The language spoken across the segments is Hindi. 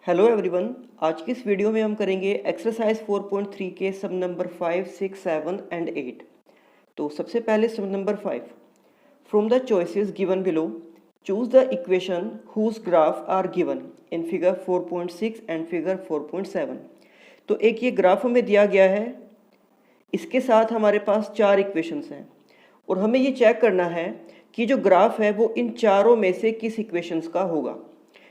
Hello everyone. आज की इस वीडियो में हम करेंगे एक्सरसाइज 4.3 के सम नंबर 5, 6, 7 एंड 8। तो सबसे पहले sum number 5। From the choices given below choose the equation whose graph are given in figure 4.6 and figure 4.7। तो एक ये ग्राफ हमें दिया गया है, इसके साथ हमारे पास चार इक्वेशंस हैं और हमें ये चेक करना है कि जो ग्राफ है वो इन चारों में से किस इक्वेशंस का होगा।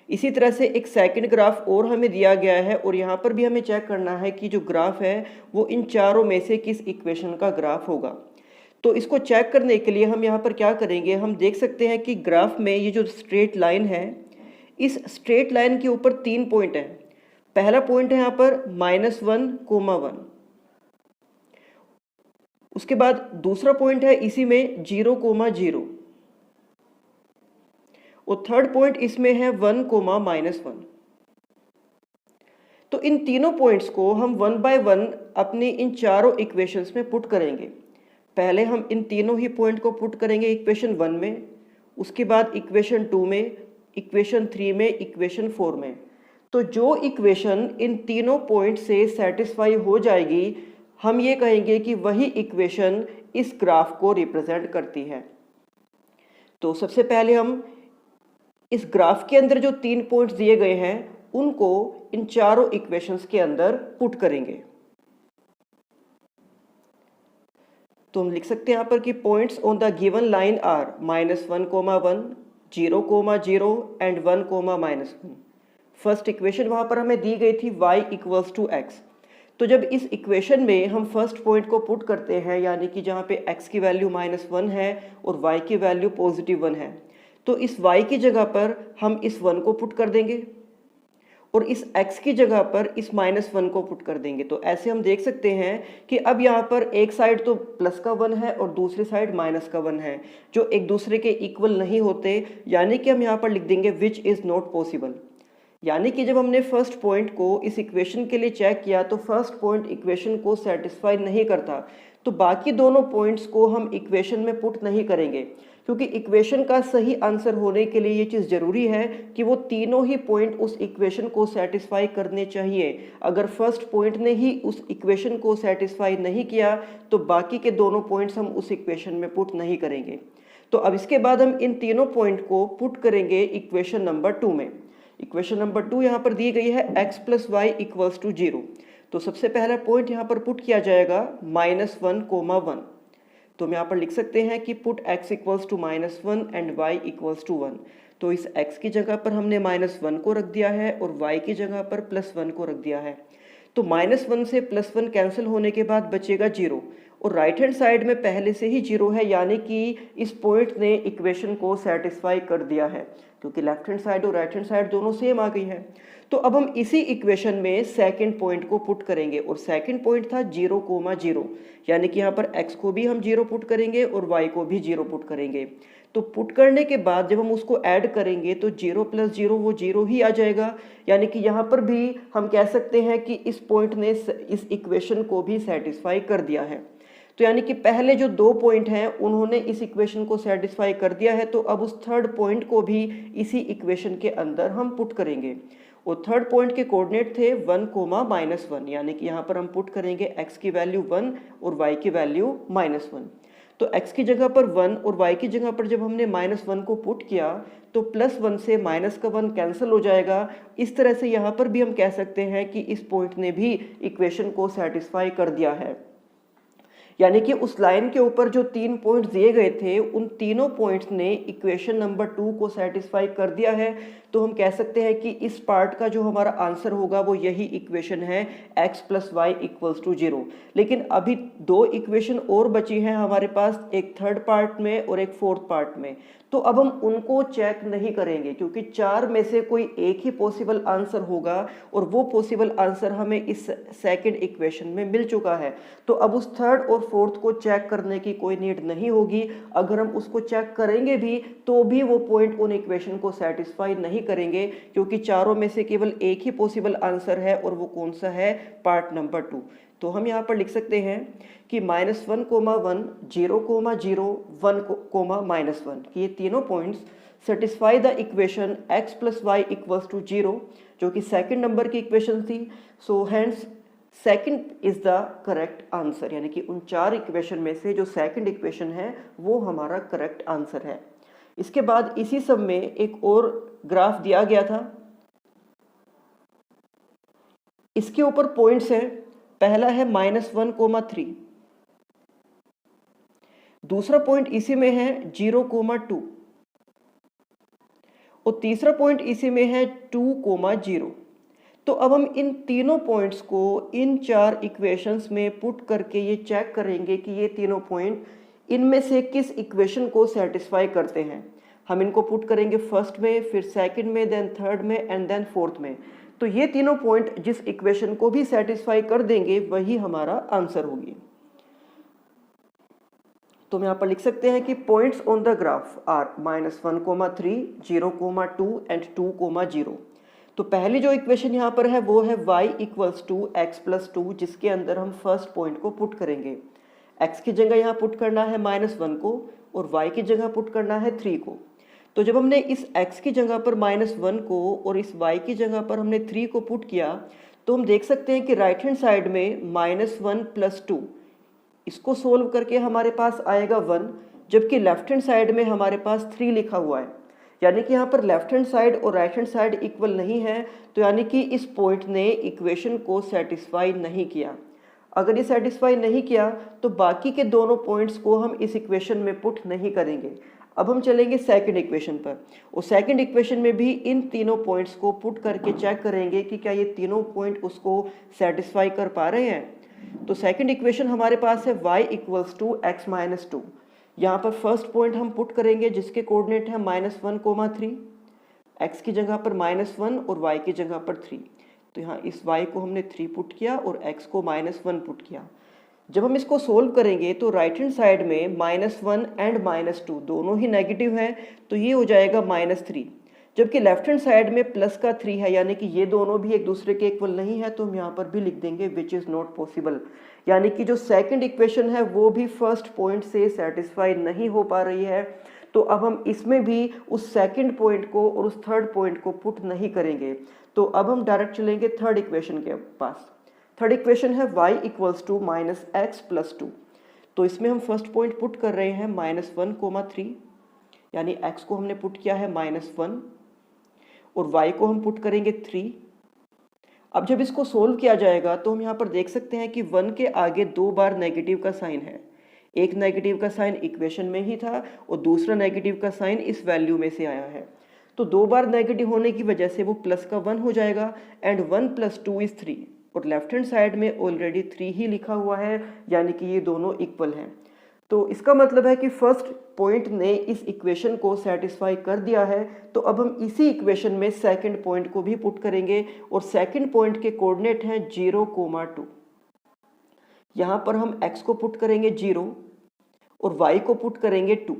इसी तरह से एक सेकंड ग्राफ और हमें दिया गया है और यहाँ पर भी हमें चेक करना है कि जो ग्राफ है वो इन चारों में से किस इक्वेशन का ग्राफ होगा। तो इसको चेक करने के लिए हम यहाँ पर क्या करेंगे, हम देख सकते हैं कि ग्राफ में ये जो स्ट्रेट लाइन है, इस स्ट्रेट लाइन के ऊपर तीन पॉइंट हैं। पहला पॉइंट है यहाँ पर -1, 1। उसके बाद दूसरा पॉइंट है इसी में 0, 0 और थर्ड पॉइंट इसमें है 1, -1। तो इन तीनों पॉइंट्स को हम वन बाय वन अपनी इन चारों इक्वेशंस में पुट करेंगे। पहले हम इन तीनों ही पॉइंट को पुट करेंगे इक्वेशन 1 में, उसके बाद इक्वेशन 2 में, इक्वेशन 3 में, इक्वेशन 4 में। तो जो इक्वेशन इन तीनों पॉइंट से सेटिस्फाई हो जाएगी, हम ये कहेंगे कि वही इक्वेशन इस ग्राफ को रिप्रेजेंट करती है। तो सबसे पहले हम इस ग्राफ के अंदर जो तीन पॉइंट्स दिए गए हैं उनको इन चारों इक्वेशंस के अंदर पुट करेंगे। तो हम लिख सकते हैं यहाँ पर कि points on the given line are -1, 1, 0, 0 and 1, -1। First equation वहाँ पर हमें दी गई थी y = x। तो जब इस इक्वेशन में हम फर्स्ट पॉइंट को पुट करते हैं, यानी कि जहाँ पे x की वैल्यू -1 है और y की वैल्यू +1 है, तो इस y की जगह पर हम इस 1 को पुट कर देंगे और इस x की जगह पर इस -1 को पुट कर देंगे। तो ऐसे हम देख सकते हैं कि अब यहाँ पर एक साइड तो प्लस का 1 है और दूसरी साइड माइनस का 1 है, जो एक दूसरे के इक्वल नहीं होते, यानी कि हम यहाँ पर लिख देंगे विच इज़ नॉट पॉसिबल। यानी कि जब हमने फर्स्ट पॉइंट को इस इक्वेशन के लिए चेक किया तो फर्स्ट पॉइंट इक्वेशन को सेटिस्फाई नहीं करता, तो बाकी दोनों पॉइंट्स को हम इक्वेशन में पुट नहीं करेंगे, क्योंकि इक्वेशन का सही आंसर होने के लिए ये चीज़ ज़रूरी है कि वो तीनों ही पॉइंट उस इक्वेशन को सेटिस्फाई करने चाहिए। अगर फर्स्ट पॉइंट ने ही उस इक्वेशन को सेटिस्फाई नहीं किया तो बाकी के दोनों पॉइंट्स हम उस इक्वेशन में पुट नहीं करेंगे। तो अब इसके बाद हम इन तीनों पॉइंट को पुट करेंगे इक्वेशन नंबर 2 में। इक्वेशन नंबर 2 यहाँ पर दी गई है x + y = 0। तो सबसे पहला पॉइंट यहाँ पर पुट किया जाएगा -1, 1। तो हम यहाँ पर लिख सकते हैं कि पुट x = -1 एंड y = 1। तो इस x की जगह पर हमने -1 को रख दिया है और y की जगह पर +1 को रख दिया है। तो -1 से +1 कैंसिल होने के बाद बचेगा 0 और राइट हैंड साइड में पहले से ही 0 है, यानी कि इस पॉइंट ने इक्वेशन को सेटिस्फाई कर दिया है, क्योंकि लेफ्ट हैंड साइड और राइट हैंड साइड दोनों सेम आ गई है। तो अब हम इसी इक्वेशन में सेकंड पॉइंट को पुट करेंगे और सेकंड पॉइंट था 0, 0, यानी कि यहाँ पर x को भी हम 0 पुट करेंगे और y को भी 0 पुट करेंगे। तो पुट करने के बाद जब हम उसको ऐड करेंगे तो 0 + 0 वो 0 ही आ जाएगा, यानी कि यहाँ पर भी हम कह सकते हैं कि इस पॉइंट ने इस इक्वेशन को भी सेटिस्फाई कर दिया है। तो यानी कि पहले जो दो पॉइंट हैं उन्होंने इस इक्वेशन को सेटिस्फाई कर दिया है, तो अब उस थर्ड पॉइंट को भी इसी इक्वेशन के अंदर हम पुट करेंगे। और थर्ड पॉइंट के कोऑर्डिनेट थे 1, -1, यानी कि यहाँ पर हम पुट करेंगे x की वैल्यू 1 और y की वैल्यू -1। तो x की जगह पर 1 और y की जगह पर जब हमने -1 को पुट किया तो +1 से -1 कैंसिल हो जाएगा। इस तरह से यहाँ पर भी हम कह सकते हैं कि इस पॉइंट ने भी इक्वेशन को सेटिस्फाई कर दिया है, यानी कि उस लाइन के ऊपर जो तीन पॉइंट्स दिए गए थे उन तीनों पॉइंट्स ने इक्वेशन नंबर 2 को सेटिस्फाई कर दिया है। तो हम कह सकते हैं कि इस पार्ट का जो हमारा आंसर होगा वो यही इक्वेशन है x + y = 0। लेकिन अभी दो इक्वेशन और बची हैं हमारे पास, एक थर्ड पार्ट में और एक फोर्थ पार्ट में। तो अब हम उनको चेक नहीं करेंगे, क्योंकि चार में से कोई एक ही पॉसिबल आंसर होगा और वो पॉसिबल आंसर हमें इस सेकंड इक्वेशन में मिल चुका है। तो अब उस थर्ड और फोर्थ को चेक करने की कोई नीड नहीं होगी। अगर हम उसको चेक करेंगे भी तो भी वो पॉइंट उन इक्वेशन को सेटिस्फाई नहीं करेंगे, क्योंकि चारों में से केवल एक ही पॉसिबल आंसर है और वो कौन सा है, पार्ट नंबर 2। तो हम यहाँ पर लिख सकते हैं कि -1, 1, 0, 0, 1, -1 कि ये तीनों points satisfy the equation x plus Y equals to 0, जो कि सेकंड नंबर की इक्वेशन थी। So hence second is the correct answer, यानी कि उन 4 इक्वेशन में से जो सेकंड इक्वेशन है वो हमारा करेक्ट आंसर है। इसके बाद इसी सब में एक और ग्राफ दिया गया था, इसके ऊपर पॉइंट्स है। पहला है -1,3, दूसरा पॉइंट इसी में है 0,2 और तीसरा पॉइंट इसी में है 2,0। तो अब हम इन तीनों पॉइंट्स को इन 4 इक्वेशंस में पुट करके ये चेक करेंगे कि ये तीनों पॉइंट इनमें से किस इक्वेशन को सेटिस्फाई करते हैं। हम इनको पुट करेंगे फर्स्ट में, फिर सेकंड में, देन थर्ड में एंड देन फोर्थ में। तो ये तीनों पॉइंट जिस इक्वेशन को भी सेटिस्फाई कर देंगे वही हमारा आंसर होगी। तो हम यहाँ पर लिख सकते हैं कि points on the graph are -1,3, 0,2 and 2,0। तो पहली जो इक्वेशन यहाँ पर है वो है y equals to x plus 2, जिसके अंदर हम फर्स्ट पॉइंट को पुट करेंगे। x की जगह यहाँ पुट करना है -1 को और y की जगह पुट करना है 3 को। तो जब हमने इस x की जगह पर -1 को और इस y की जगह पर हमने 3 को पुट किया तो हम देख सकते हैं कि राइट हैंड साइड में -1 प्लस 2, इसको सोल्व करके हमारे पास आएगा 1, जबकि लेफ्ट हैंड साइड में हमारे पास 3 लिखा हुआ है। यानी कि यहाँ पर लेफ्ट हैंड साइड और राइट हैंड साइड इक्वल नहीं है, तो यानी कि इस पॉइंट ने इक्वेशन को सेटिस्फाई नहीं किया। अगर ये सेटिस्फाई नहीं किया तो बाकी के दोनों पॉइंट्स को हम इस इक्वेशन में पुट नहीं करेंगे। अब हम चलेंगे सेकंड इक्वेशन पर और सेकंड इक्वेशन में भी इन तीनों पॉइंट्स को पुट करके चेक करेंगे कि क्या ये तीनों पॉइंट उसको सेटिस्फाई कर पा रहे हैं। तो सेकंड इक्वेशन हमारे पास है y equals to x minus 2। यहाँ पर फर्स्ट पॉइंट हम पुट करेंगे जिसके कोऑर्डिनेट है -1,3, x की जगह पर -1 और y की जगह पर 3। तो यहाँ इस y को हमने 3 पुट किया और x को -1 पुट किया। जब हम इसको सोल्व करेंगे तो राइट हैंड साइड में -1 एंड -2 दोनों ही नेगेटिव हैं, तो ये हो जाएगा -3, जबकि लेफ्ट हैंड साइड में प्लस का 3 है, यानी कि ये दोनों भी एक दूसरे के इक्वल नहीं है। तो हम यहाँ पर भी लिख देंगे विच इज़ नॉट पॉसिबल, यानी कि जो सेकंड इक्वेशन है वो भी फर्स्ट पॉइंट से सेटिस्फाई नहीं हो पा रही है। तो अब हम इसमें भी उस सेकंड पॉइंट को और उस थर्ड पॉइंट को पुट नहीं करेंगे। तो अब हम डायरेक्ट चलेंगे थर्ड इक्वेशन के पास। थर्ड इक्वेशन है y equals to -x plus 2। तो इसमें हम फर्स्ट पॉइंट पुट कर रहे हैं -1,3, यानी x को हमने पुट किया है -1 और y को हम पुट करेंगे 3। अब जब इसको सोल्व किया जाएगा तो हम यहाँ पर देख सकते हैं कि 1 के आगे 2 बार नेगेटिव का साइन है। एक नेगेटिव का साइन इक्वेशन में ही था और दूसरा नेगेटिव का साइन इस वैल्यू में से आया है। तो 2 बार नेगेटिव होने की वजह से वो प्लस का 1 हो जाएगा एंड 1 + 2 = 3 और लेफ्ट हैंड साइड में ऑलरेडी 3 ही लिखा हुआ है, यानी कि ये दोनों इक्वल हैं। तो इसका मतलब है कि फर्स्ट पॉइंट ने इस इक्वेशन को सेटिस्फाई कर दिया है। तो अब हम इसी इक्वेशन में सेकंड पॉइंट को भी पुट करेंगे और सेकंड पॉइंट के कोऑर्डिनेट हैं 0,2। यहाँ पर हम x को पुट करेंगे 0 और y को पुट करेंगे 2।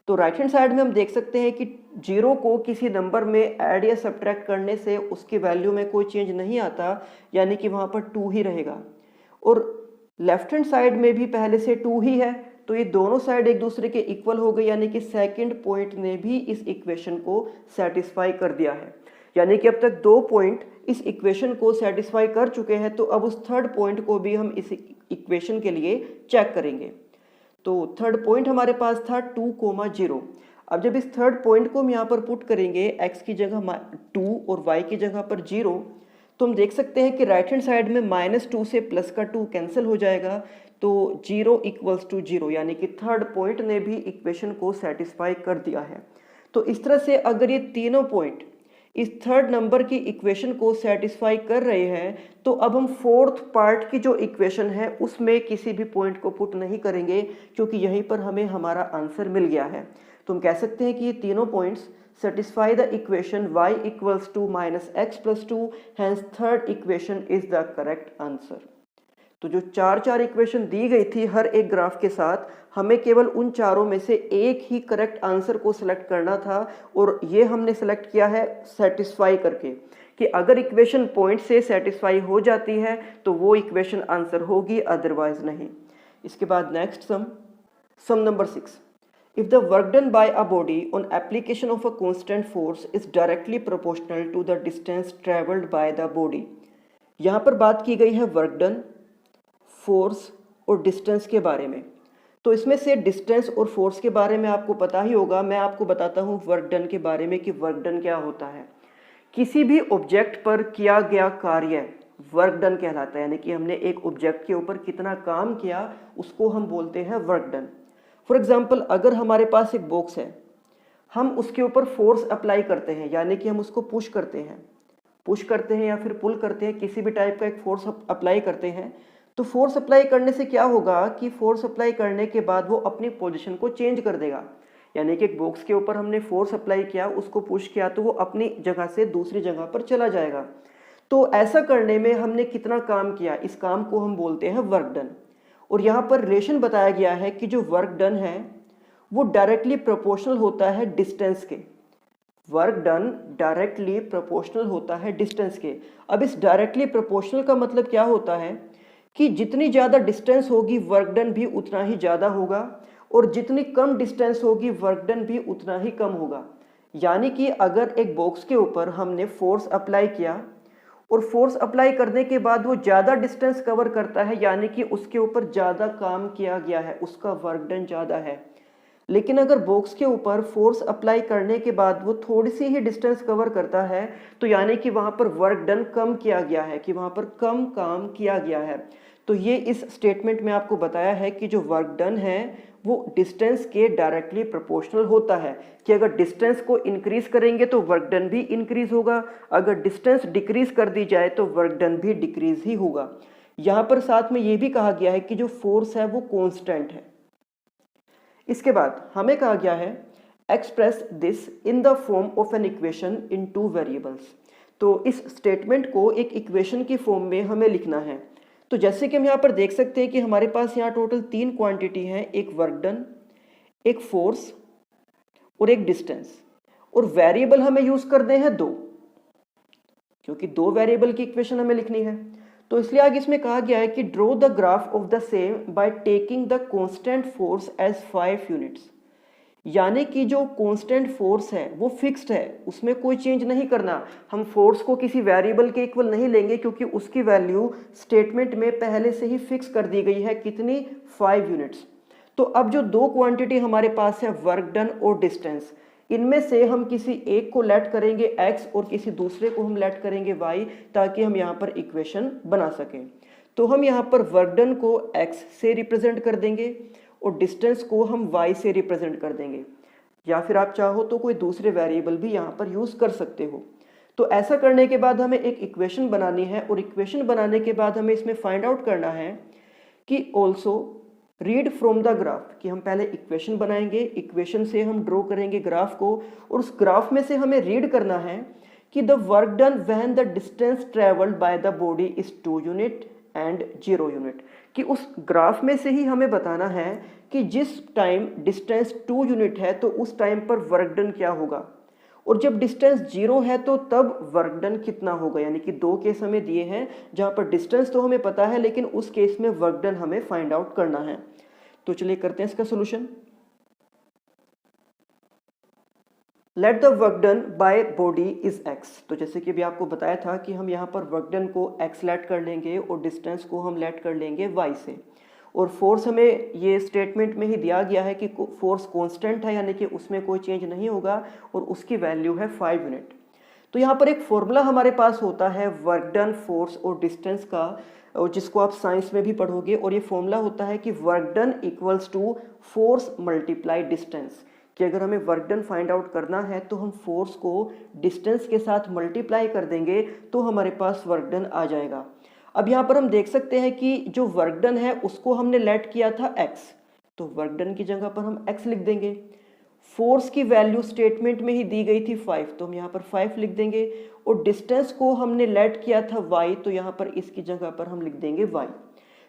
तो राइट हैंड साइड में हम देख सकते हैं कि 0 को किसी नंबर में ऐड या सब्ट्रैक्ट करने से उसकी वैल्यू में कोई चेंज नहीं आता, यानी कि वहाँ पर 2 ही रहेगा। और लेफ्ट हैंड साइड में भी पहले से 2 ही है, तो ये दोनों साइड एक दूसरे के इक्वल हो गए, यानी कि सेकंड पॉइंट ने भी इस इक्वेशन को सेटिस्फाई कर दिया है। यानी कि अब तक 2 पॉइंट इस इक्वेशन को सेटिस्फाई कर चुके हैं। तो अब उस थर्ड पॉइंट को भी हम इस इक्वेशन के लिए चेक करेंगे। तो थर्ड पॉइंट हमारे पास था 2,0। अब जब इस थर्ड पॉइंट को हम यहाँ पर पुट करेंगे x की जगह 2 और y की जगह पर 0, तो हम देख सकते हैं कि राइट हैंड साइड में -2 से प्लस का 2 कैंसिल हो जाएगा। तो 0 = 0, यानी कि थर्ड पॉइंट ने भी इक्वेशन को सेटिस्फाई कर दिया है। तो इस तरह से अगर ये तीनों पॉइंट इस थर्ड नंबर की इक्वेशन को सेटिस्फाई कर रहे हैं तो अब हम फोर्थ पार्ट की जो इक्वेशन है उसमें किसी भी पॉइंट को पुट नहीं करेंगे, क्योंकि यहीं पर हमें हमारा आंसर मिल गया है। तो हम कह सकते हैं कि ये तीनों points satisfy the equation y equals to -x plus 2, hence third equation is the correct answer। तो जो चार इक्वेशन दी गई थी हर एक ग्राफ के साथ, हमें केवल उन चारों में से एक ही करेक्ट आंसर को सिलेक्ट करना था और ये हमने सेलेक्ट किया है सेटिस्फाई करके, कि अगर इक्वेशन पॉइंट से सेटिस्फाई हो जाती है तो वो इक्वेशन आंसर होगी, अदरवाइज नहीं। इसके बाद next sum number 6। If the work done by a body on application of a constant force is directly proportional to the distance traveled by the body। यहाँ पर बात की गई है वर्क डन, फोर्स और डिस्टेंस के बारे में। तो इसमें से डिस्टेंस और फोर्स के बारे में आपको पता ही होगा। मैं आपको बताता हूँ वर्क डन के बारे में कि वर्क डन क्या होता है। किसी भी ऑब्जेक्ट पर किया गया कार्य वर्क डन कहलाता है, यानी कि हमने एक ऑब्जेक्ट के ऊपर कितना काम किया उसको हम बोलते हैं वर्क डन। फॉर एग्जाम्पल, अगर हमारे पास एक बॉक्स है, हम उसके ऊपर फोर्स अप्लाई करते हैं, यानी कि हम उसको पुश करते हैं या फिर पुल करते हैं, किसी भी टाइप का एक फोर्स अप्लाई करते हैं। तो फोर्स अप्लाई करने से क्या होगा कि फोर्स अप्लाई करने के बाद वो अपनी पोजीशन को चेंज कर देगा। यानी कि एक बॉक्स के ऊपर हमने फोर्स अप्लाई किया, उसको पुश किया, तो वो अपनी जगह से दूसरी जगह पर चला जाएगा। तो ऐसा करने में हमने कितना काम किया, इस काम को हम बोलते हैं वर्क डन। और यहाँ पर रिलेशन बताया गया है कि जो वर्क डन है वो डायरेक्टली प्रोपोर्शनल होता है डिस्टेंस के। वर्क डन डायरेक्टली प्रोपोर्शनल होता है डिस्टेंस के। अब इस डायरेक्टली प्रोपोर्शनल का मतलब क्या होता है कि जितनी ज़्यादा डिस्टेंस होगी वर्क डन भी उतना ही ज़्यादा होगा, और जितनी कम डिस्टेंस होगी वर्क डन भी उतना ही कम होगा। यानी कि अगर एक बॉक्स के ऊपर हमने फोर्स अप्लाई किया और फोर्स अप्लाई करने के बाद वो ज़्यादा डिस्टेंस कवर करता है, यानी कि उसके ऊपर ज़्यादा काम किया गया है, उसका वर्क डन ज़्यादा है। लेकिन अगर बॉक्स के ऊपर फोर्स अप्लाई करने के बाद वो थोड़ी सी ही डिस्टेंस कवर करता है, तो यानी कि वहाँ पर वर्क डन कम किया गया है, कि वहाँ पर कम काम किया गया है। तो ये इस स्टेटमेंट में आपको बताया है कि जो वर्क डन है वो डिस्टेंस के डायरेक्टली प्रोपोर्शनल होता है, कि अगर डिस्टेंस को इंक्रीज करेंगे तो वर्क डन भी इंक्रीज होगा, अगर डिस्टेंस डिक्रीज कर दी जाए तो वर्क डन भी डिक्रीज ही होगा। यहाँ पर साथ में ये भी कहा गया है कि जो फोर्स है वो कांस्टेंट है। इसके बाद हमें कहा गया है express this in the form of an equation in two variables. तो इस स्टेटमेंट को एक इक्वेशन की फॉर्म में हमें लिखना है। तो जैसे कि हम यहाँ पर देख सकते हैं कि हमारे पास यहाँ टोटल 3 क्वांटिटी हैं, एक वर्क डन, एक फोर्स और एक डिस्टेंस। और वेरिएबल हमें यूज करने हैं 2, क्योंकि 2 वेरिएबल की इक्वेशन हमें लिखनी है। तो इसलिए आगे इसमें कहा गया है कि draw the graph of the same by taking the constant force as 5 units. यानी कि जो कांस्टेंट फोर्स है वो फिक्स्ड है, उसमें कोई चेंज नहीं करना। हम फोर्स को किसी वेरिएबल के इक्वल नहीं लेंगे, क्योंकि उसकी वैल्यू स्टेटमेंट में पहले से ही फिक्स कर दी गई है, कितनी, 5 यूनिट्स। तो अब जो 2 क्वांटिटी हमारे पास है वर्क डन और डिस्टेंस, इनमें से हम किसी एक को लेट करेंगे x और किसी दूसरे को हम लेट करेंगे y, ताकि हम यहाँ पर इक्वेशन बना सकें। तो हम यहाँ पर वर्क डन को x से रिप्रेजेंट कर देंगे और डिस्टेंस को हम y से रिप्रेजेंट कर देंगे, या फिर आप चाहो तो कोई दूसरे वेरिएबल भी यहाँ पर यूज कर सकते हो। तो ऐसा करने के बाद हमें एक इक्वेशन बनानी है, और इक्वेशन बनाने के बाद हमें इसमें फाइंड आउट करना है कि also read from the graph, कि हम पहले इक्वेशन बनाएंगे, इक्वेशन से हम ड्रॉ करेंगे ग्राफ को, और उस ग्राफ में से हमें रीड करना है कि the work done when the distance travelled by the body is 2 unit and 0 unit. कि उस ग्राफ में से ही हमें बताना है कि जिस टाइम डिस्टेंस 2 यूनिट है तो उस टाइम पर वर्क डन क्या होगा, और जब डिस्टेंस 0 है तो तब वर्क डन कितना होगा। यानी कि 2 केस हमें दिए हैं जहां पर डिस्टेंस तो हमें पता है, लेकिन उस केस में वर्क डन हमें फाइंड आउट करना है। तो चलिए करते हैं इसका solution. Let the work done by body is x। तो जैसे कि अभी आपको बताया था कि हम यहाँ पर वर्क डन को x लेट कर लेंगे और डिस्टेंस को हम लेट कर लेंगे y से। और फोर्स हमें ये स्टेटमेंट में ही दिया गया है कि फोर्स कांस्टेंट है, यानी कि उसमें कोई चेंज नहीं होगा, और उसकी वैल्यू है 5 यूनिट। तो यहाँ पर एक फॉर्मूला हमारे पास होता है वर्क डन, फोर्स और डिस्टेंस का, और जिसको आप साइंस में भी पढ़ोगे, और ये फॉर्मूला होता है कि work done equals to force multiply distance. कि अगर हमें वर्क डन फाइंड आउट करना है तो हम फोर्स को डिस्टेंस के साथ मल्टीप्लाई कर देंगे तो हमारे पास वर्क डन आ जाएगा। अब यहाँ पर हम देख सकते हैं कि जो वर्क डन है उसको हमने लेट किया था x, तो वर्क डन की जगह पर हम x लिख देंगे। फोर्स की वैल्यू स्टेटमेंट में ही दी गई थी 5, तो हम यहाँ पर 5 लिख देंगे। और डिस्टेंस को हमने लेट किया था y, तो यहाँ पर इसकी जगह पर हम लिख देंगे y।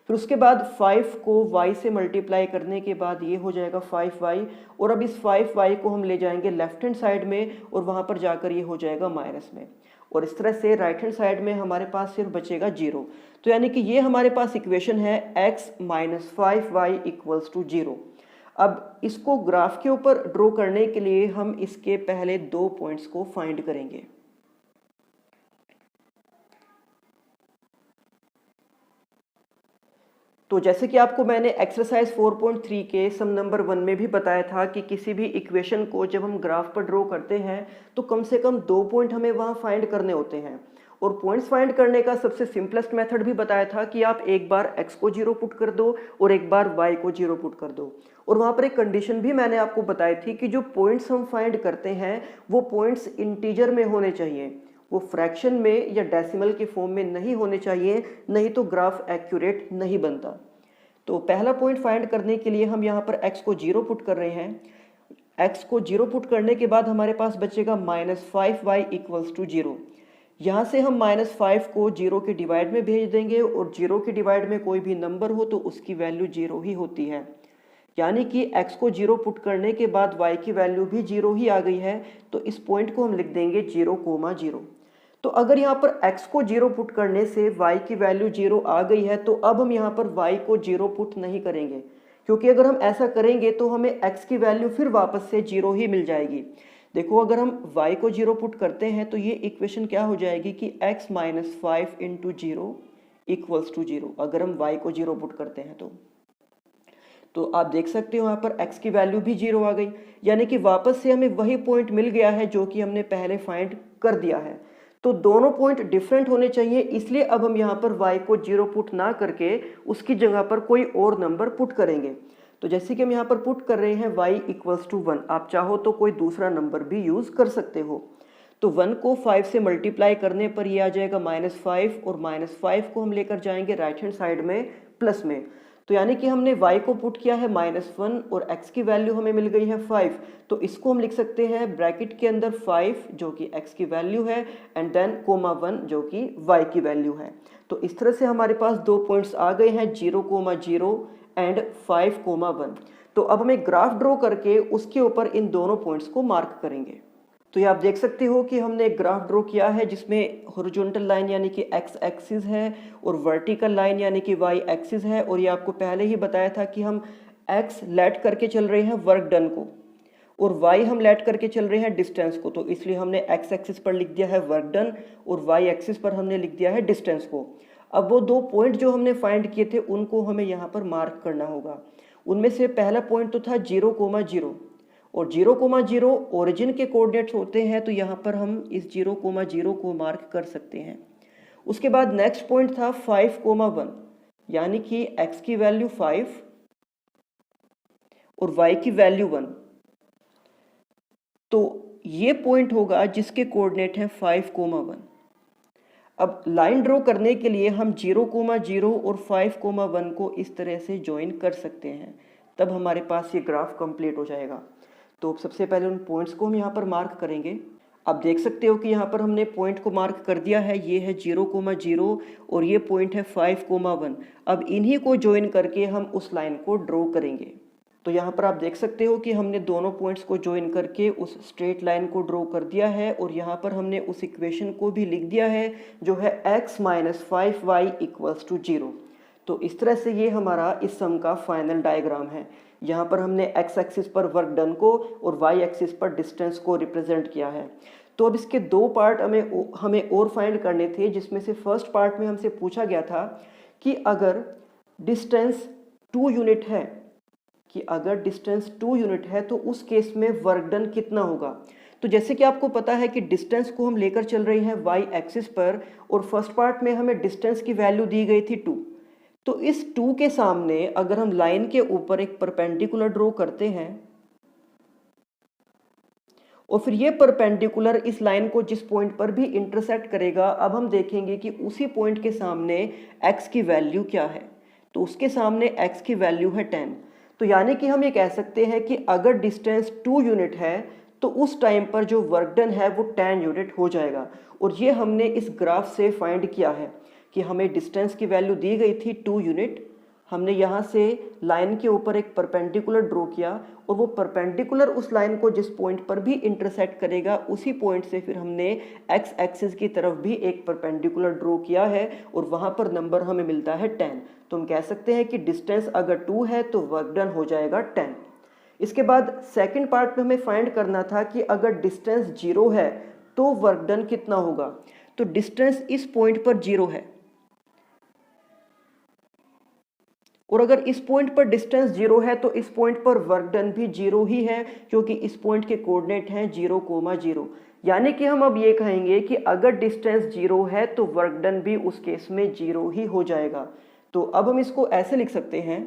फिर उसके बाद 5 को y से मल्टीप्लाई करने के बाद ये हो जाएगा 5y, और अब इस 5y को हम ले जाएंगे लेफ्ट हैंड साइड में, और वहाँ पर जाकर ये हो जाएगा माइनस में, और इस तरह से राइट हैंड साइड में हमारे पास सिर्फ बचेगा 0। तो यानी कि ये हमारे पास इक्वेशन है x - 5y = 0। अब इसको ग्राफ के ऊपर ड्रॉ करने के लिए हम इसके पहले 2 पॉइंट्स को फाइंड करेंगे। तो जैसे कि आपको मैंने एक्सरसाइज 4.3 के सम नंबर 1 में भी बताया था कि किसी भी इक्वेशन को जब हम ग्राफ पर ड्रॉ करते हैं तो कम से कम 2 पॉइंट हमें वहाँ फाइंड करने होते हैं। और पॉइंट्स फाइंड करने का सबसे सिंपलेस्ट मेथड भी बताया था कि आप एक बार x को 0 पुट कर दो और एक बार y को 0 पुट कर दो। और वहाँ पर एक कंडीशन भी मैंने आपको बताई थी कि जो पॉइंट्स हम फाइंड करते हैं वो पॉइंट्स इंटीजर में होने चाहिए, वो फ्रैक्शन में या डेसिमल के फॉर्म में नहीं होने चाहिए, नहीं तो ग्राफ एक्यूरेट नहीं बनता। तो पहला पॉइंट फाइंड करने के लिए हम यहाँ पर x को 0 पुट कर रहे हैं। x को 0 पुट करने के बाद हमारे पास बचेगा -5y = 0। यहाँ से हम -5 को 0 के डिवाइड में भेज देंगे और 0 के डिवाइड में कोई भी नंबर हो तो उसकी वैल्यू 0 ही होती है। यानी कि x को 0 पुट करने के बाद y की वैल्यू भी 0 ही आ गई है। तो इस पॉइंट को हम लिख देंगे 0,0। तो अगर यहाँ पर x को 0 पुट करने से y की वैल्यू 0 आ गई है तो अब हम यहाँ पर y को 0 पुट नहीं करेंगे, क्योंकि अगर हम ऐसा करेंगे तो हमें x की वैल्यू फिर वापस से 0 ही मिल जाएगी। देखो अगर हम y को 0 पुट करते हैं तो ये इक्वेशन क्या हो जाएगी कि x - 5 × 0 = 0। अगर हम y को 0 पुट करते हैं तो आप देख सकते हो यहाँ पर x की वैल्यू भी 0 आ गई, यानी कि वापस से हमें वही पॉइंट मिल गया है जो कि हमने पहले फाइंड कर दिया है। तो दोनों पॉइंट डिफरेंट होने चाहिए, इसलिए अब हम यहाँ पर y को 0 पुट ना करके उसकी जगह पर कोई और नंबर पुट करेंगे। तो जैसे कि हम यहाँ पर पुट कर रहे हैं y = 1, आप चाहो तो कोई दूसरा नंबर भी यूज़ कर सकते हो। तो 1 को 5 से मल्टीप्लाई करने पर ये आ जाएगा -5 और -5 को हम लेकर जाएंगे राइट हैंड साइड में प्लस में। तो यानी कि हमने y को पुट किया है -1 और x की वैल्यू हमें मिल गई है 5। तो इसको हम लिख सकते हैं ब्रैकेट के अंदर 5 जो कि x की वैल्यू है एंड देन (1) जो कि y की वैल्यू है। तो इस तरह से हमारे पास 2 पॉइंट्स आ गए हैं 0,0 एंड 5,1। तो अब हम एक ग्राफ ड्रॉ करके उसके ऊपर इन दोनों पॉइंट्स को मार्क करेंगे। तो ये आप देख सकते हो कि हमने एक ग्राफ ड्रॉ किया है जिसमें हॉरिजॉन्टल लाइन यानी कि x एक्सिस है और वर्टिकल लाइन यानी कि y एक्सिस है। और ये आपको पहले ही बताया था कि हम x लेट करके चल रहे हैं वर्क डन को और y हम लेट करके चल रहे हैं डिस्टेंस को। तो इसलिए हमने x एक्सिस पर लिख दिया है वर्क डन और y एक्सिस पर हमने लिख दिया है डिस्टेंस को। अब वो 2 पॉइंट जो हमने फाइंड किए थे उनको हमें यहाँ पर मार्क करना होगा। उनमें से पहला पॉइंट तो था 0,0 और 0,0 ओरिजिन के कोऑर्डिनेट्स होते हैं, तो यहाँ पर हम इस 0,0 को मार्क कर सकते हैं। उसके बाद नेक्स्ट पॉइंट था 5,1 यानी कि x की वैल्यू 5 और y की वैल्यू 1। तो ये पॉइंट होगा जिसके कोऑर्डिनेट हैं 5,1। अब लाइन ड्रॉ करने के लिए हम 0,0 और 5,1 को इस तरह से ज्वाइन कर सकते हैं, तब हमारे पास ये ग्राफ कंप्लीट हो जाएगा। तो सबसे पहले उन पॉइंट्स को हम यहाँ पर मार्क करेंगे। आप देख सकते हो कि यहाँ पर हमने पॉइंट को मार्क कर दिया है, ये है 0,0 और ये पॉइंट है 5,1। अब इन्हीं को ज्वाइन करके हम उस लाइन को ड्रॉ करेंगे। तो यहाँ पर आप देख सकते हो कि हमने दोनों पॉइंट्स को ज्वाइन करके उस स्ट्रेट लाइन को ड्रॉ कर दिया है और यहाँ पर हमने उस इक्वेशन को भी लिख दिया है जो है x - 5y = 0। तो इस तरह से ये हमारा इस सम का फाइनल डायग्राम है। यहाँ पर हमने x एक्सिस पर वर्क डन को और y एक्सिस पर डिस्टेंस को रिप्रेजेंट किया है। तो अब इसके 2 पार्ट हमें और फाइंड करने थे, जिसमें से फर्स्ट पार्ट में हमसे पूछा गया था कि अगर डिस्टेंस 2 यूनिट है तो उस केस में वर्क डन कितना होगा। तो जैसे कि आपको पता है कि डिस्टेंस को हम लेकर चल रहे हैं y एक्सिस पर और फर्स्ट पार्ट में हमें डिस्टेंस की वैल्यू दी गई थी 2। तो इस 2 के सामने अगर हम लाइन के ऊपर एक परपेंडिकुलर ड्रॉ करते हैं और फिर ये परपेंडिकुलर इस लाइन को जिस पॉइंट पर भी इंटरसेक्ट करेगा, अब हम देखेंगे कि उसी पॉइंट के सामने x की वैल्यू क्या है। तो उसके सामने x की वैल्यू है 10। तो यानी कि हम ये कह सकते हैं कि अगर डिस्टेंस 2 यूनिट है तो उस टाइम पर जो वर्क डन है वो 10 यूनिट हो जाएगा। और ये हमने इस ग्राफ से फाइंड किया है कि हमें डिस्टेंस की वैल्यू दी गई थी 2 यूनिट। हमने यहाँ से लाइन के ऊपर एक परपेंडिकुलर ड्रॉ किया और वो परपेंडिकुलर उस लाइन को जिस पॉइंट पर भी इंटरसेक्ट करेगा उसी पॉइंट से फिर हमने x एक्सिस की तरफ भी एक परपेंडिकुलर ड्रॉ किया है और वहाँ पर नंबर हमें मिलता है 10। तो हम कह सकते हैं कि डिस्टेंस अगर 2 है तो वर्क डन हो जाएगा 10। इसके बाद सेकंड पार्ट में हमें फाइंड करना था कि अगर डिस्टेंस 0 है तो वर्क डन कितना होगा। तो डिस्टेंस इस पॉइंट पर 0 है और अगर इस पॉइंट पर डिस्टेंस 0 है तो इस पॉइंट पर वर्क डन भी 0 ही है, क्योंकि इस पॉइंट के कोऑर्डिनेट हैं 0,0। यानी कि हम अब ये कहेंगे कि अगर डिस्टेंस 0 है तो वर्क डन भी उस केस में 0 ही हो जाएगा। तो अब हम इसको ऐसे लिख सकते हैं।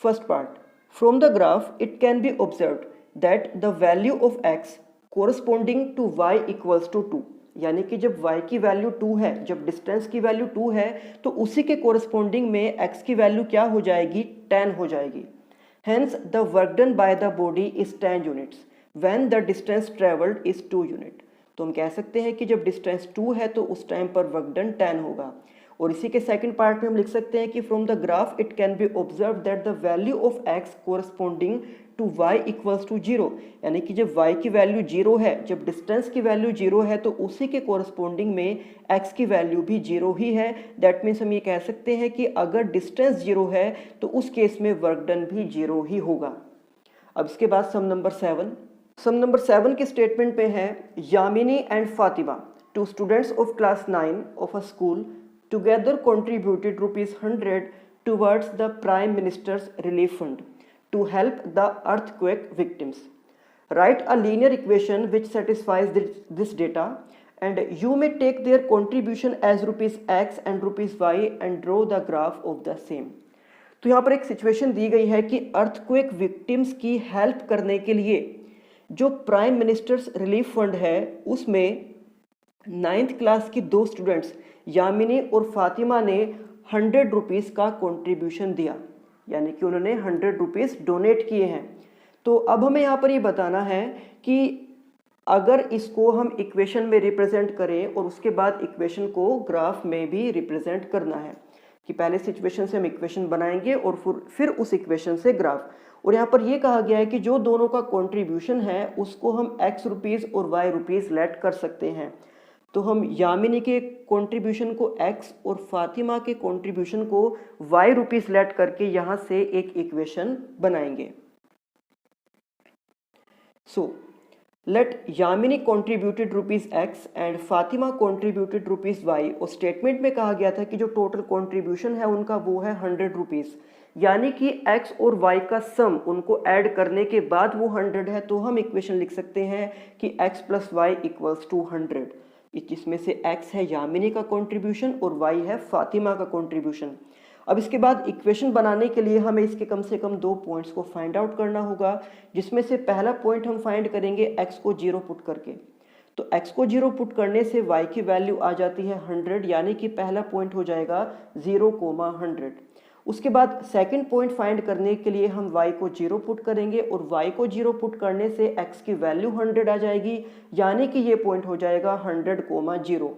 First part, from the graph it can be observed that the value of x corresponding to y equals to 2। यानी कि जब y की वैल्यू 2 है, जब डिस्टेंस की वैल्यू 2 है, तो उसी के कोरस्पॉन्डिंग में x की वैल्यू क्या हो जाएगी, 10 हो जाएगी। Hence the work done by the body is 10 units when the distance traveled is 2 unit। तो हम कह सकते हैं कि जब डिस्टेंस 2 है तो उस टाइम पर वर्क डन 10 होगा। और इसी के सेकंड पार्ट में हम लिख सकते हैं कि from the graph it can be observed that the value of x corresponding to y equals to 0। यानी कि जब y की वैल्यू 0 है, जब डिस्टेंस की वैल्यू 0 है, तो उसी के कोरस्पॉन्डिंग में x की वैल्यू भी 0 ही है। दैट मीन्स हम ये कह सकते हैं कि अगर डिस्टेंस 0 है तो उस केस में वर्क डन भी 0 ही होगा। अब इसके बाद सम नंबर 7। सम नंबर 7 के स्टेटमेंट पे है, Yamini and Fatima, two students of class 9 of a school, together contributed ₹100 towards the Prime Minister's Relief Fund to help the earthquake victims. Write a linear equation which satisfies this data and you may take their contribution as ₹x and ₹y and draw the graph of the same। तो यहाँ पर एक सिचुएशन दी गई है कि अर्थक्वेक विक्टिम्स की हेल्प करने के लिए जो प्राइम मिनिस्टर्स रिलीफ फंड है उसमें 9th क्लास की 2 स्टूडेंट्स यामिनी और फातिमा ने 100 रुपीज़ का कंट्रीब्यूशन दिया, यानी कि उन्होंने 100 रुपीज़ डोनेट किए हैं। तो अब हमें यहाँ पर ये बताना है कि अगर इसको हम इक्वेशन में रिप्रेजेंट करें और उसके बाद इक्वेशन को ग्राफ में भी रिप्रेजेंट करना है, कि पहले सिचुएशन से हम इक्वेशन बनाएंगे और फिर उस इक्वेशन से ग्राफ। और यहाँ पर ये कहा गया है कि जो दोनों का कंट्रीब्यूशन है उसको हम x रुपीज़ और y रुपीज़ लेट कर सकते हैं। तो हम यामिनी के कंट्रीब्यूशन को x और फातिमा के कंट्रीब्यूशन को y रुपीज़ लेट करके यहाँ से एक इक्वेशन बनाएंगे। So let Yamini contributed ₹x and Fatima contributed ₹y। और स्टेटमेंट में कहा गया था कि जो टोटल कॉन्ट्रीब्यूशन है उनका वो है 100 रुपीज़, यानी कि x और y का सम उनको ऐड करने के बाद वो 100 है। तो हम इक्वेशन लिख सकते हैं कि x + y = 100, जिसमें से x है यामिनी का कॉन्ट्रीब्यूशन और y है फातिमा का कॉन्ट्रीब्यूशन। अब इसके बाद इक्वेशन बनाने के लिए हमें इसके कम से कम 2 पॉइंट्स को फाइंड आउट करना होगा, जिसमें से पहला पॉइंट हम फाइंड करेंगे x को 0 पुट करके। तो x को 0 पुट करने से y की वैल्यू आ जाती है 100, यानी कि पहला पॉइंट हो जाएगा 0,100। उसके बाद सेकंड पॉइंट फाइंड करने के लिए हम y को 0 पुट करेंगे और y को 0 पुट करने से x की वैल्यू 100 आ जाएगी, यानी कि ये पॉइंट हो जाएगा 100,0।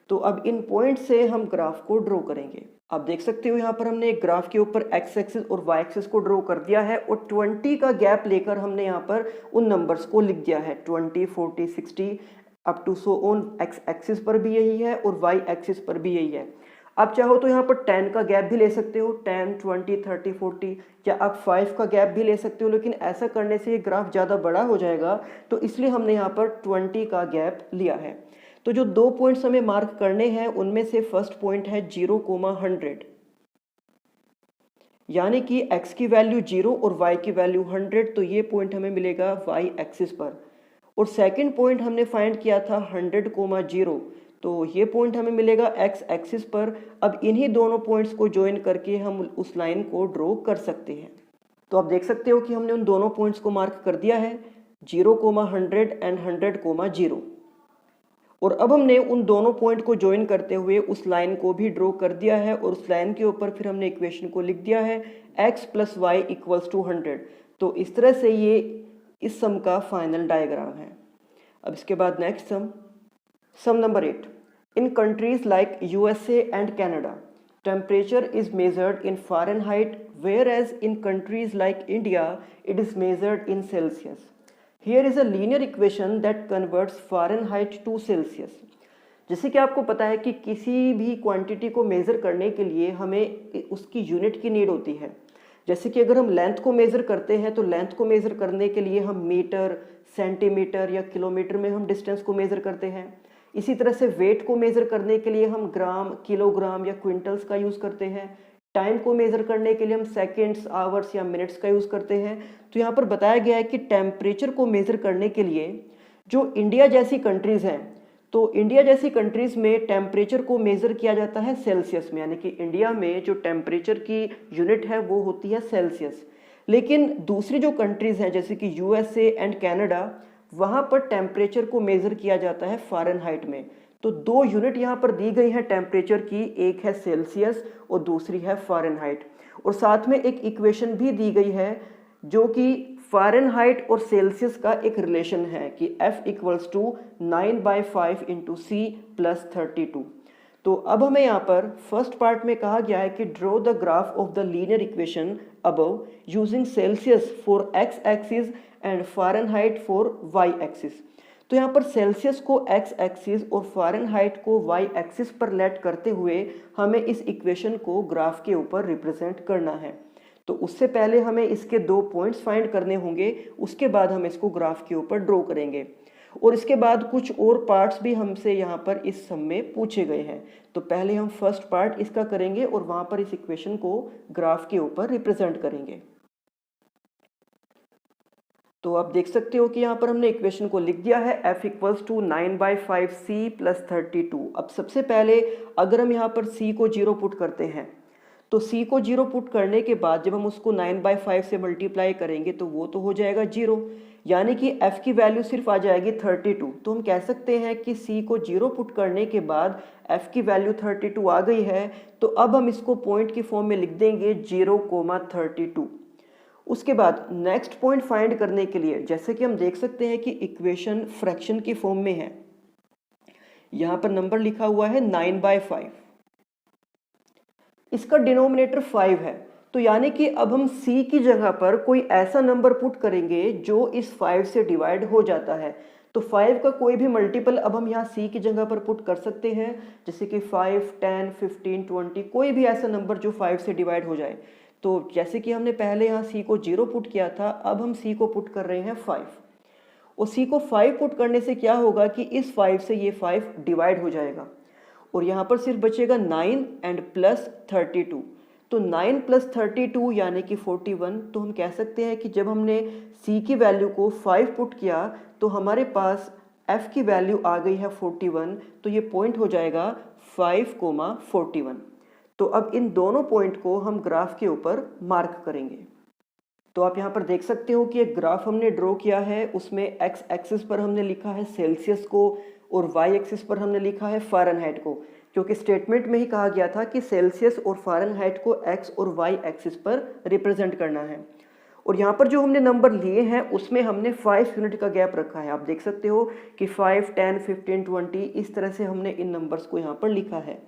तो अब इन पॉइंट से हम ग्राफ को ड्रॉ करेंगे। आप देख सकते हो यहाँ पर हमने एक ग्राफ के ऊपर x एक्सिस और y एक्सिस को ड्रॉ कर दिया है और 20 का गैप लेकर हमने यहाँ पर उन नंबर्स को लिख दिया है, 20, 40, 60 up to so on. x axis पर भी यही है और y एक्सिस पर भी यही है। आप चाहो तो यहाँ पर 10 का गैप भी ले सकते हो, 10, 20, 30, 40, या आप 5 का गैप भी ले सकते हो, लेकिन ऐसा करने से ये ग्राफ ज़्यादा बड़ा हो जाएगा, तो इसलिए हमने यहाँ पर 20 का गैप लिया है। तो जो 2 पॉइंट्स हमें मार्क करने हैं उनमें से फर्स्ट पॉइंट है 0,100, यानी कि x की वैल्यू 0 और y की वैल्यू 100, तो ये पॉइंट हमें मिलेगा y एक्सिस पर। और सेकंड पॉइंट हमने फाइंड किया था 100,0, तो ये पॉइंट हमें मिलेगा x एक्सिस पर। अब इन्हीं दोनों पॉइंट्स को ज्वाइन करके हम उस लाइन को ड्रॉ कर सकते हैं। तो आप देख सकते हो कि हमने उन दोनों पॉइंट्स को मार्क कर दिया है, 0,100 एंड 100,0। और अब हमने उन दोनों पॉइंट को ज्वाइन करते हुए उस लाइन को भी ड्रॉ कर दिया है और उस लाइन के ऊपर फिर हमने इक्वेशन को लिख दिया है x + y = 100। तो इस तरह से ये इस सम का फाइनल डायग्राम है। अब इसके बाद next sum number 8। In countries like USA and Canada temperature is measured in Fahrenheit, whereas in countries like India it is measured in Celsius. Here is a linear equation that converts Fahrenheit to Celsius। जैसे कि आपको पता है कि किसी भी क्वांटिटी को मेज़र करने के लिए हमें उसकी यूनिट की नीड होती है। जैसे कि अगर हम लेंथ को मेज़र करते हैं तो लेंथ को मेज़र करने के लिए हम मीटर, सेंटीमीटर या किलोमीटर में हम डिस्टेंस को मेज़र करते हैं। इसी तरह से वेट को मेज़र करने के लिए हम ग्राम, किलोग्राम या क्विंटल्स का यूज़ करते हैं। टाइम को मेज़र करने के लिए हम सेकेंड्स, आवर्स या मिनट्स का यूज़ करते हैं। तो यहाँ पर बताया गया है कि टेम्परेचर को मेज़र करने के लिए जो इंडिया जैसी कंट्रीज़ हैं, तो इंडिया जैसी कंट्रीज़ में टेम्परेचर को मेज़र किया जाता है सेल्सियस में, यानी कि इंडिया में जो टेम्परेचर की यूनिट है वो होती है सेल्सियस। लेकिन दूसरी जो कंट्रीज़ हैं जैसे कि यूएसए एंड कनाडा, वहाँ पर टेम्परेचर को मेज़र किया जाता है फ़ारेनहाइट में। तो दो यूनिट यहाँ पर दी गई हैं टेम्परेचर की, एक है सेल्सियस और दूसरी है फ़ारेनहाइट। और साथ में एक इक्वेशन भी दी गई है जो कि फ़ारेनहाइट और सेल्सियस का एक रिलेशन है कि F = 9/5 × C + 32। तो अब हमें यहाँ पर फर्स्ट पार्ट में कहा गया है कि draw the graph of the linear equation above using Celsius for x axis and Fahrenheit for y axis. तो यहाँ पर सेल्सियस को x एक्सिस और फ़ारेनहाइट को y एक्सिस पर लेट करते हुए हमें इस इक्वेशन को ग्राफ के ऊपर रिप्रेजेंट करना है। तो उससे पहले हमें इसके दो पॉइंट्स फाइंड करने होंगे, उसके बाद हम इसको ग्राफ के ऊपर ड्रॉ करेंगे। और इसके बाद कुछ और पार्ट्स भी हमसे यहाँ पर इस सम में पूछे गए हैं। तो पहले हम फर्स्ट पार्ट इसका करेंगे और वहाँ पर इस इक्वेशन को ग्राफ के ऊपर रिप्रेजेंट करेंगे। तो आप देख सकते हो कि यहाँ पर हमने इक्वेशन को लिख दिया है F = 9/5C + 32। अब सबसे पहले अगर हम यहाँ पर C को 0 पुट करते हैं, तो C को 0 पुट करने के बाद जब हम उसको 9/5 से मल्टीप्लाई करेंगे तो वो तो हो जाएगा 0, यानी कि F की वैल्यू सिर्फ आ जाएगी 32। तो हम कह सकते हैं कि C को 0 पुट करने के बाद F की वैल्यू 32 आ गई है। तो अब हम इसको पॉइंट की फॉर्म में लिख देंगे 0,32। उसके बाद नेक्स्ट पॉइंट फाइंड करने के लिए जैसे कि हम देख सकते हैं कि इक्वेशन फ्रैक्शन की फॉर्म में है। यहाँ पर नंबर लिखा हुआ है 9/5, इसका डिनोमिनेटर 5 है। तो यानी कि अब हम C की जगह पर कोई ऐसा नंबर पुट करेंगे जो इस 5 से डिवाइड हो जाता है। तो 5 का कोई भी मल्टीपल अब हम यहाँ C की जगह पर पुट कर सकते हैं, जैसे कि 5, 10, 15, 20, कोई भी ऐसा नंबर जो 5 से डिवाइड हो जाए। तो जैसे कि हमने पहले यहाँ C को 0 पुट किया था, अब हम C को पुट कर रहे हैं 5। और C को 5 पुट करने से क्या होगा कि इस 5 से ये 5 डिवाइड हो जाएगा और यहाँ पर सिर्फ बचेगा 9 एंड प्लस 32। तो 9 + 32 यानी कि 41। तो हम कह सकते हैं कि जब हमने C की वैल्यू को 5 पुट किया तो हमारे पास F की वैल्यू आ गई है 41। तो ये पॉइंट हो जाएगा 5,41। तो अब इन दोनों पॉइंट को हम ग्राफ के ऊपर मार्क करेंगे। तो आप यहाँ पर देख सकते हो कि एक ग्राफ हमने ड्रॉ किया है, उसमें x एक्सिस पर हमने लिखा है सेल्सियस को और y एक्सिस पर हमने लिखा है फ़ारेनहाइट को, क्योंकि स्टेटमेंट में ही कहा गया था कि सेल्सियस और फ़ारेनहाइट को x और y एक्सिस पर रिप्रेजेंट करना है। और यहाँ पर जो हमने नंबर लिए हैं उसमें हमने 5 यूनिट का गैप रखा है। आप देख सकते हो कि 5, 10, 15, 20 इस तरह से हमने इन नंबर्स को यहाँ पर लिखा है।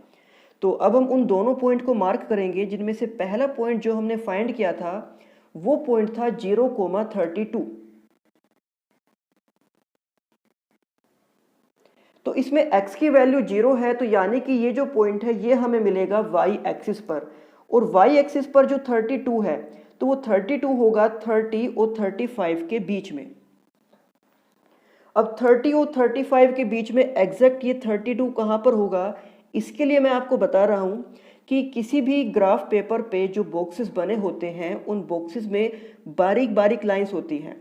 तो अब हम उन दोनों पॉइंट को मार्क करेंगे जिनमें से पहला पॉइंट जो हमने फाइंड किया था वो पॉइंट था 0,32। तो इसमें x की वैल्यू 0 है, तो यानी कि ये जो पॉइंट है ये हमें मिलेगा y एक्सिस पर, और y एक्सिस पर जो 32 है तो वो 32 होगा 30 और 35 के बीच में। अब 30 और 35 के बीच में एग्जैक्ट ये 32 कहाँ पर होगा, इसके लिए मैं आपको बता रहा हूँ कि किसी भी ग्राफ पेपर पे जो बॉक्सेस बने होते हैं उन बॉक्सेस में बारीक बारीक लाइंस होती हैं।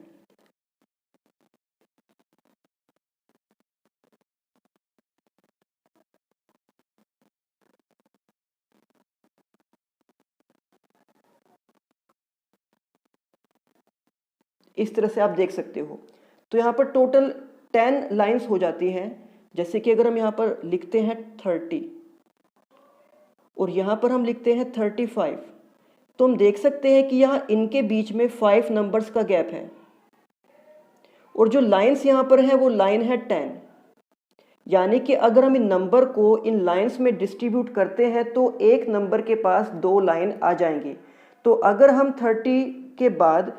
इस तरह से आप देख सकते हो। तो यहाँ पर टोटल 10 लाइंस हो जाती हैं। जैसे कि अगर हम यहाँ पर लिखते हैं 30 और यहाँ पर हम लिखते हैं 35, तो हम देख सकते हैं कि यहाँ इनके बीच में 5 नंबर्स का गैप है और जो लाइंस यहाँ पर है वो लाइन है 10। यानी कि अगर हम इन नंबर को इन लाइंस में डिस्ट्रीब्यूट करते हैं तो एक नंबर के पास 2 लाइन आ जाएंगी। तो अगर हम 30 के बाद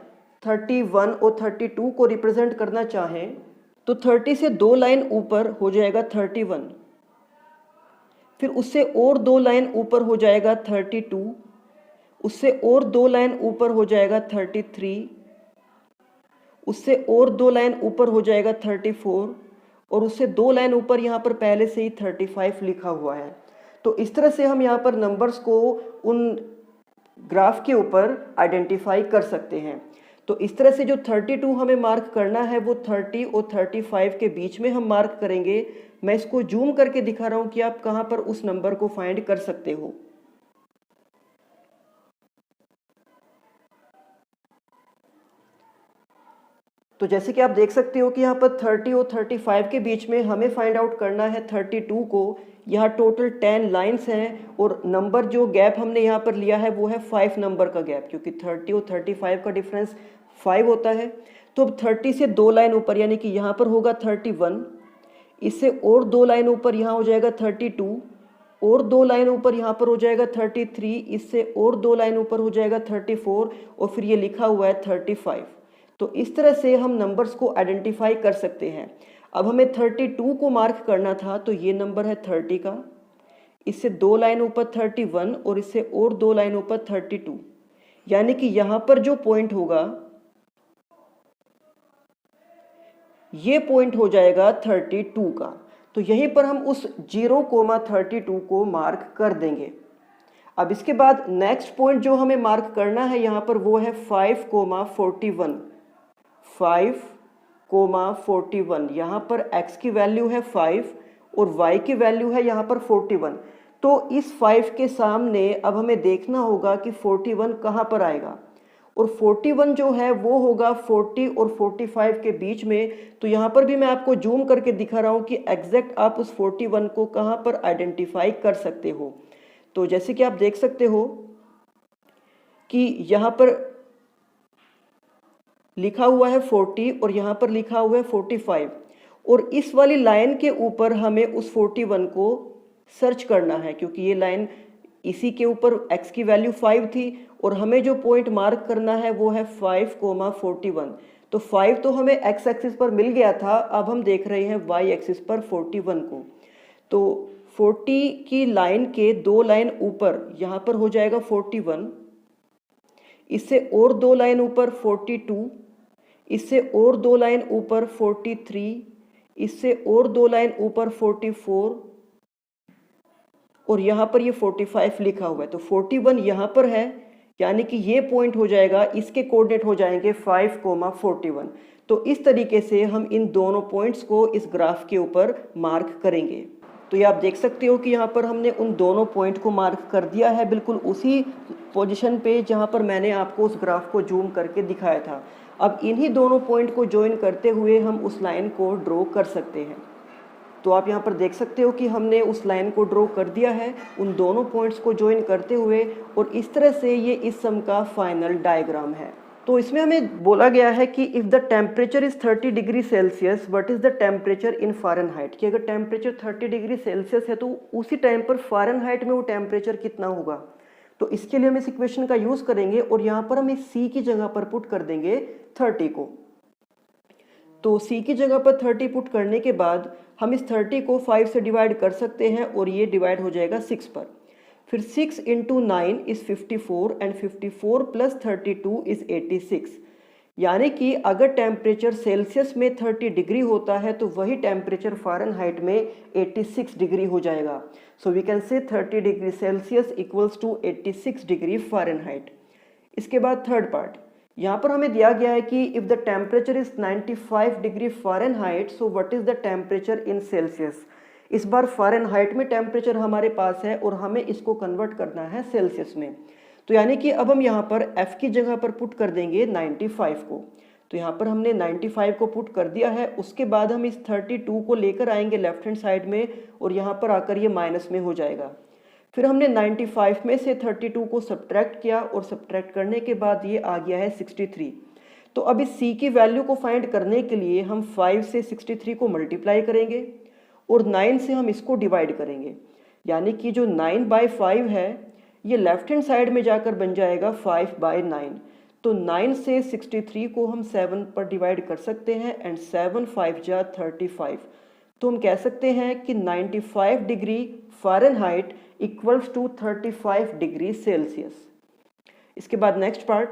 31 और 32 को रिप्रेजेंट करना चाहें तो 30 से 2 लाइन ऊपर हो जाएगा 31, फिर उससे और 2 लाइन ऊपर हो जाएगा 32 उससे और 2 लाइन ऊपर हो जाएगा 33, उससे और 2 लाइन ऊपर हो जाएगा 34 और उससे 2 लाइन ऊपर यहाँ पर पहले से ही 35 लिखा हुआ है। तो इस तरह से हम यहाँ पर नंबर्स को उन ग्राफ के ऊपर आइडेंटिफाई कर सकते हैं। तो इस तरह से जो 32 हमें मार्क करना है वो 30 और 35 के बीच में हम मार्क करेंगे। मैं इसको जूम करके दिखा रहा हूँ कि आप कहाँ पर उस नंबर को फाइंड कर सकते हो। तो जैसे कि आप देख सकते हो कि यहाँ पर 30 और 35 के बीच में हमें फाइंड आउट करना है 32 को। यहाँ टोटल 10 लाइंस हैं और नंबर जो गैप हमने यहाँ पर लिया है वो है 5 नंबर का गैप, क्योंकि 30 और 35 का डिफरेंस 5 होता है। तो अब 30 से 2 लाइन ऊपर यानी कि यहाँ पर होगा 31, इससे और 2 लाइन ऊपर यहाँ हो जाएगा 32 और 2 लाइन ऊपर यहाँ पर हो जाएगा 33, इससे और 2 लाइन ऊपर हो जाएगा 34 और फिर ये लिखा हुआ है 35। तो इस तरह से हम नंबर्स को आइडेंटिफाई कर सकते हैं। अब हमें 32 को मार्क करना था, तो ये नंबर है 30 का, इससे 2 लाइन ऊपर 31 और इससे और 2 लाइन ऊपर 32, यानी कि यहाँ पर जो पॉइंट होगा ये पॉइंट हो जाएगा 32 का। तो यहीं पर हम उस 0,32 को मार्क कर देंगे। अब इसके बाद नेक्स्ट पॉइंट जो हमें मार्क करना है यहाँ पर वो है 5,41। 5,41 यहाँ पर x की वैल्यू है 5 और y की वैल्यू है यहाँ पर 41। तो इस 5 के सामने अब हमें देखना होगा कि 41 कहाँ पर आएगा, और 41 जो है वो होगा 40 और 45 के बीच में। तो यहाँ पर भी मैं आपको जूम करके दिखा रहा हूँ कि एग्जैक्ट आप उस 41 को कहाँ पर आइडेंटिफाई कर सकते हो। तो जैसे कि आप देख सकते हो कि यहाँ पर लिखा हुआ है 40 और यहाँ पर लिखा हुआ है 45, और इस वाली लाइन के ऊपर हमें उस 41 को सर्च करना है, क्योंकि ये लाइन इसी के ऊपर x की वैल्यू 5 थी और हमें जो पॉइंट मार्क करना है वो है 5,41। तो 5 तो हमें x एक्सिस पर मिल गया था, अब हम देख रहे हैं y एक्सिस पर 41 को। तो 40 की लाइन के 2 लाइन ऊपर यहाँ पर हो जाएगा 41, इससे और 2 लाइन ऊपर 42, इससे और 2 लाइन ऊपर 43, इससे और 2 लाइन ऊपर 44 और यहाँ पर ये 45 लिखा हुआ है। तो 41 यहाँ पर है, यानी कि ये पॉइंट हो जाएगा, इसके कोऑर्डिनेट हो जाएंगे 5,41। तो इस तरीके से हम इन दोनों पॉइंट्स को इस ग्राफ के ऊपर मार्क करेंगे। तो ये आप देख सकते हो कि यहाँ पर हमने उन दोनों पॉइंट को मार्क कर दिया है, बिल्कुल उसी पोजीशन पे जहाँ पर मैंने आपको उस ग्राफ को जूम करके दिखाया था। अब इन्हीं दोनों पॉइंट को ज्वाइन करते हुए हम उस लाइन को ड्रॉ कर सकते हैं। तो आप यहाँ पर देख सकते हो कि हमने उस लाइन को ड्रॉ कर दिया है उन दोनों पॉइंट्स को ज्वाइन करते हुए, और इस तरह से ये इस सम का फाइनल डायग्राम है। तो इसमें हमें बोला गया है कि if the temperature is 30 degree Celsius what is the temperature in Fahrenheit, कि अगर टेम्परेचर 30 डिग्री सेल्सियस है तो उसी टाइम पर फ़ारेनहाइट में वो टेम्परेचर कितना होगा। तो इसके लिए हम इस इक्वेशन का यूज़ करेंगे और यहाँ पर हम इस C की जगह पर पुट कर देंगे 30 को। तो C की जगह पर 30 पुट करने के बाद हम इस 30 को 5 से डिवाइड कर सकते हैं और ये डिवाइड हो जाएगा 6 पर। फिर 6 into 9 is 54 and 54 plus 32 is 86, यानी कि अगर टेम्परेचर सेल्सियस में 30 डिग्री होता है तो वही टेम्परेचर फ़ारेनहाइट में 86 डिग्री हो जाएगा। So we can say 30 degree Celsius equals to 86 degree Fahrenheit. इसके बाद थर्ड पार्ट, यहाँ पर हमें दिया गया है कि if the temperature is 95 degree Fahrenheit so what is the temperature in Celsius. इस बार फ़ारेनहाइट में टेम्परेचर हमारे पास है और हमें इसको कन्वर्ट करना है सेल्सियस में। तो यानी कि अब हम यहाँ पर F की जगह पर पुट कर देंगे 95 को। तो यहाँ पर हमने 95 को पुट कर दिया है। उसके बाद हम इस 32 को लेकर आएंगे लेफ्ट हैंड साइड में और यहाँ पर आकर ये माइनस में हो जाएगा। फिर हमने 95 में से 32 को सब्ट्रैक्ट किया और सब्ट्रैक्ट करने के बाद ये आ गया है 63। तो अब इस C की वैल्यू को फाइंड करने के लिए हम 5 से 63 को मल्टीप्लाई करेंगे और 9 से हम इसको डिवाइड करेंगे, यानी कि जो 9/5 है ये लेफ्ट हैंड साइड में जाकर बन जाएगा 5/9। तो 9 से 63 को हम 7 पर डिवाइड कर सकते हैं एंड 7 5 जा 35। तो हम कह सकते हैं कि 95 degree Fahrenheit equals to 35 degree Celsius. इसके बाद next part,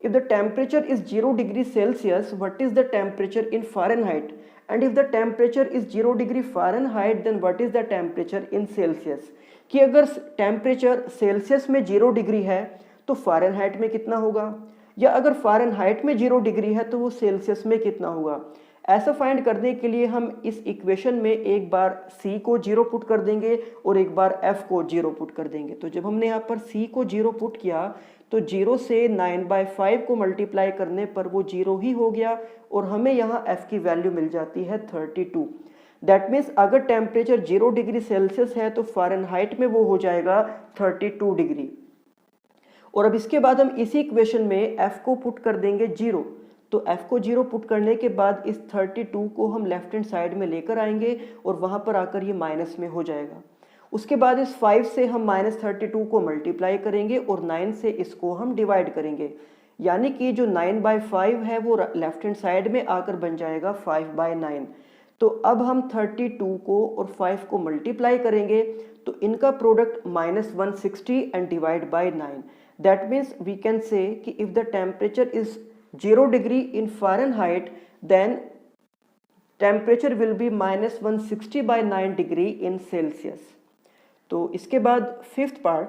if the temperature is 0 degree Celsius what is the temperature in Fahrenheit, and if the temperature is 0 degree Fahrenheit then what is the temperature in Celsius. कि अगर टेम्परेचर सेल्सियस में 0 डिग्री है तो फ़ारेनहाइट में कितना होगा, या अगर फ़ारेनहाइट में 0 डिग्री है तो वो सेल्सियस में कितना होगा। ऐसा फाइंड करने के लिए हम इस इक्वेशन में एक बार c को 0 पुट कर देंगे और एक बार f को 0 पुट कर देंगे। तो जब हमने यहाँ पर c को 0 पुट किया तो 0 से 9/5 को मल्टीप्लाई करने पर वो 0 ही हो गया और हमें यहाँ f की वैल्यू मिल जाती है 32। दैट मीन्स अगर टेम्परेचर 0 डिग्री सेल्सियस है तो फ़ारेनहाइट में वो हो जाएगा 32 डिग्री। और अब इसके बाद हम इसी इक्वेशन में f को पुट कर देंगे 0। तो f को 0 पुट करने के बाद इस 32 को हम लेफ्ट हैंड साइड में लेकर आएंगे और वहाँ पर आकर ये माइनस में हो जाएगा। उसके बाद इस 5 से हम -32 को मल्टीप्लाई करेंगे और 9 से इसको हम डिवाइड करेंगे, यानी कि जो 9/5 है वो लेफ्ट हैंड साइड में आकर बन जाएगा 5/9। तो अब हम 32 को और 5 को मल्टीप्लाई करेंगे तो इनका product -160 and divide by 9। That means we can say कि if the temperature is 0 degree in Fahrenheit then temperature will be -160/9 degree in Celsius. तो इसके बाद fifth part,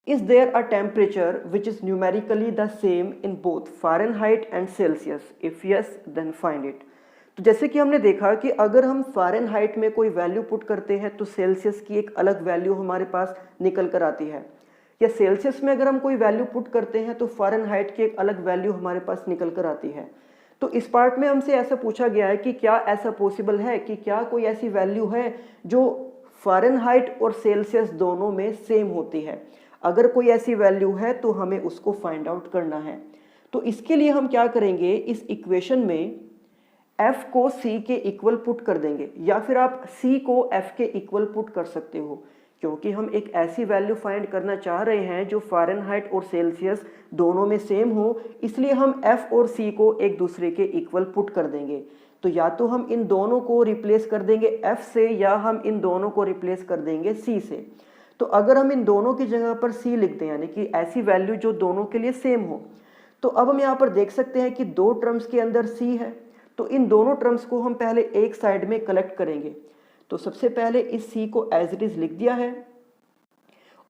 is there a temperature which is numerically the same in both Fahrenheit and Celsius, if yes then find it. तो जैसे कि हमने देखा कि अगर हम फ़ारेनहाइट में कोई वैल्यू पुट करते हैं तो सेल्सियस की एक अलग वैल्यू हमारे पास निकल कर आती है, या सेल्सियस में अगर हम कोई वैल्यू पुट करते हैं तो फ़ारेनहाइट की एक अलग वैल्यू हमारे पास निकल कर आती है। तो इस पार्ट में हमसे ऐसा पूछा गया है कि क्या ऐसा पॉसिबल है कि क्या कोई ऐसी वैल्यू है जो फ़ारेनहाइट और सेल्सियस दोनों में सेम होती है। अगर कोई ऐसी वैल्यू है तो हमें उसको फाइंड आउट करना है। तो इसके लिए हम क्या करेंगे, इस इक्वेशन में f को c के इक्वल पुट कर देंगे, या फिर आप c को f के इक्वल पुट कर सकते हो, क्योंकि हम एक ऐसी वैल्यू फाइंड करना चाह रहे हैं जो फ़ारेनहाइट और सेल्सियस दोनों में सेम हो, इसलिए हम f और c को एक दूसरे के इक्वल पुट कर देंगे। तो या तो हम इन दोनों को रिप्लेस कर देंगे f से, या हम इन दोनों को रिप्लेस कर देंगे c से। तो अगर हम इन दोनों की जगह पर c लिख दें, यानी कि ऐसी वैल्यू जो दोनों के लिए सेम हो, तो अब हम यहाँ पर देख सकते हैं कि दो टर्म्स के अंदर c है। तो इन दोनों टर्म्स को हम पहले एक साइड में कलेक्ट करेंगे। तो सबसे पहले इस c को एज इट इज लिख दिया है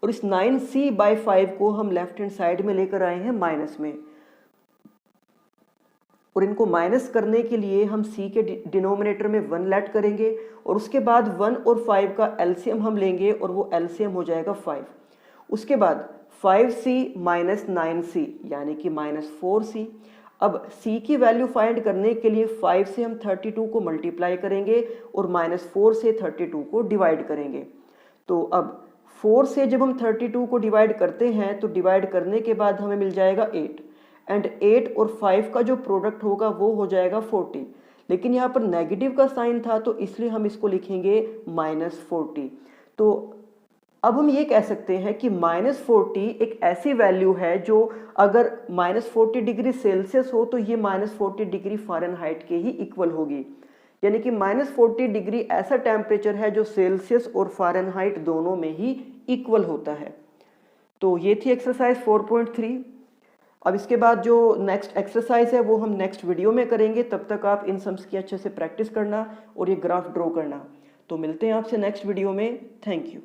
और इस 9c/5 को हम लेफ्ट हैंड साइड में लेकर आए हैं माइनस में, और इनको माइनस करने के लिए हम c के डिनोमिनेटर में 1 ऐड करेंगे और उसके बाद 1 और 5 का एलसीएम हम लेंगे और वो एलसीएम हो जाएगा 5। उसके बाद 5c - 9c यानी कि -4c। अब c की वैल्यू फाइंड करने के लिए 5 से हम 32 को मल्टीप्लाई करेंगे और -4 से 32 को डिवाइड करेंगे। तो अब 4 से जब हम 32 को डिवाइड करते हैं तो डिवाइड करने के बाद हमें मिल जाएगा 8, एंड 8 और 5 का जो प्रोडक्ट होगा वो हो जाएगा 40। लेकिन यहाँ पर नेगेटिव का साइन था तो इसलिए हम इसको लिखेंगे -40। तो अब हम ये कह सकते हैं कि -40 एक ऐसी वैल्यू है जो अगर -40 डिग्री सेल्सियस हो तो ये -40 डिग्री फ़ारेनहाइट के ही इक्वल होगी, यानी कि -40 डिग्री ऐसा टेम्परेचर है जो सेल्सियस और फ़ारेनहाइट दोनों में ही इक्वल होता है। तो ये थी एक्सरसाइज 4.3। अब इसके बाद जो नेक्स्ट एक्सरसाइज है वो हम नेक्स्ट वीडियो में करेंगे। तब तक आप इन सम्स की अच्छे से प्रैक्टिस करना और ये ग्राफ ड्रॉ करना। तो मिलते हैं आपसे नेक्स्ट वीडियो में। Thank you.